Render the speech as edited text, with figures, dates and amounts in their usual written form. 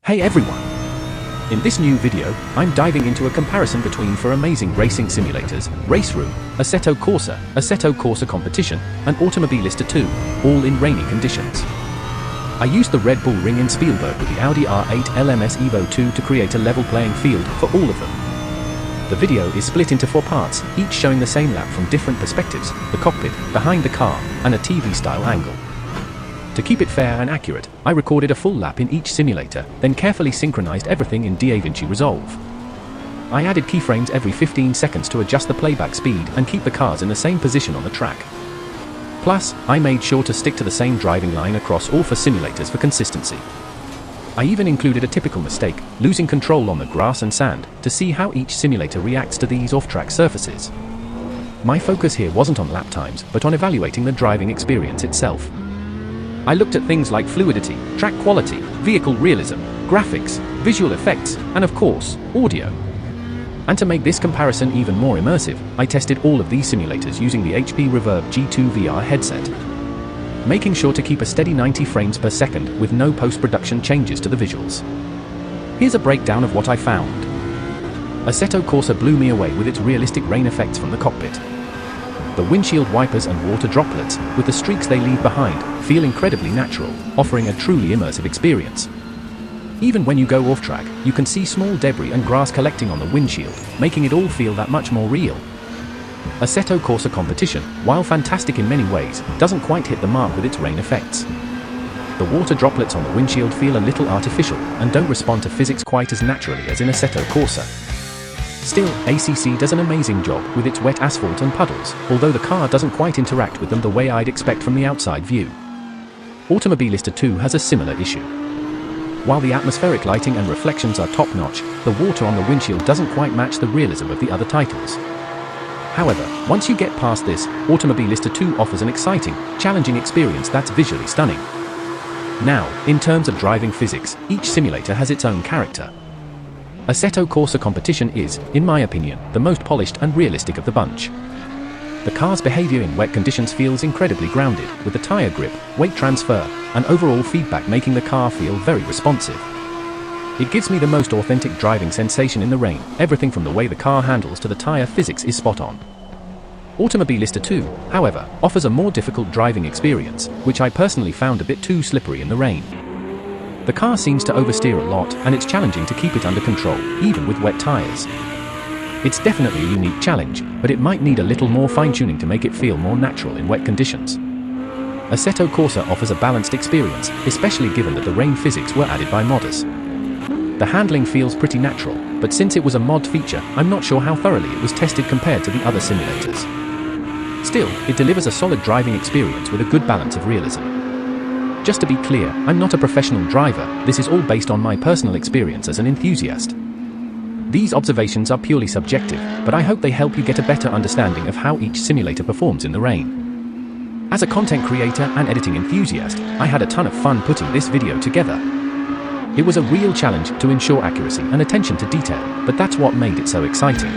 Hey everyone! In this new video, I'm diving into a comparison between four amazing racing simulators: Raceroom, Assetto Corsa Competizione, and Automobilista 2, all in rainy conditions. I used the Red Bull Ring in Spielberg with the Audi R8 LMS Evo 2 to create a level playing field for all of them. The video is split into 4 parts, each showing the same lap from different perspectives: the cockpit, behind the car, and a TV-style angle. To keep it fair and accurate, I recorded a full lap in each simulator, then carefully synchronized everything in DaVinci Resolve. I added keyframes every 15 seconds to adjust the playback speed and keep the cars in the same position on the track. Plus, I made sure to stick to the same driving line across all 4 simulators for consistency. I even included a typical mistake, losing control on the grass and sand, to see how each simulator reacts to these off-track surfaces. My focus here wasn't on lap times, but on evaluating the driving experience itself. I looked at things like fluidity, track quality, vehicle realism, graphics, visual effects, and of course, audio. And to make this comparison even more immersive, I tested all of these simulators using the HP Reverb G2 VR headset, making sure to keep a steady 90 frames per second with no post-production changes to the visuals. Here's a breakdown of what I found. Assetto Corsa blew me away with its realistic rain effects from the cockpit. The windshield wipers and water droplets, with the streaks they leave behind, feel incredibly natural, offering a truly immersive experience. Even when you go off track, you can see small debris and grass collecting on the windshield, making it all feel that much more real. Assetto Corsa Competizione, while fantastic in many ways, doesn't quite hit the mark with its rain effects. The water droplets on the windshield feel a little artificial, and don't respond to physics quite as naturally as in Assetto Corsa. Still, ACC does an amazing job with its wet asphalt and puddles, although the car doesn't quite interact with them the way I'd expect from the outside view. Automobilista 2 has a similar issue. While the atmospheric lighting and reflections are top-notch, the water on the windshield doesn't quite match the realism of the other titles. However, once you get past this, Automobilista 2 offers an exciting, challenging experience that's visually stunning. Now, in terms of driving physics, each simulator has its own character. Assetto Corsa Competizione is, in my opinion, the most polished and realistic of the bunch. The car's behavior in wet conditions feels incredibly grounded, with the tire grip, weight transfer, and overall feedback making the car feel very responsive. It gives me the most authentic driving sensation in the rain. Everything from the way the car handles to the tire physics is spot on. Automobilista 2, however, offers a more difficult driving experience, which I personally found a bit too slippery in the rain. The car seems to oversteer a lot, and it's challenging to keep it under control, even with wet tires. It's definitely a unique challenge, but it might need a little more fine-tuning to make it feel more natural in wet conditions. Assetto Corsa offers a balanced experience, especially given that the rain physics were added by modders. The handling feels pretty natural, but since it was a mod feature, I'm not sure how thoroughly it was tested compared to the other simulators. Still, it delivers a solid driving experience with a good balance of realism. Just to be clear, I'm not a professional driver, this is all based on my personal experience as an enthusiast. These observations are purely subjective, but I hope they help you get a better understanding of how each simulator performs in the rain. As a content creator and editing enthusiast, I had a ton of fun putting this video together. It was a real challenge to ensure accuracy and attention to detail, but that's what made it so exciting.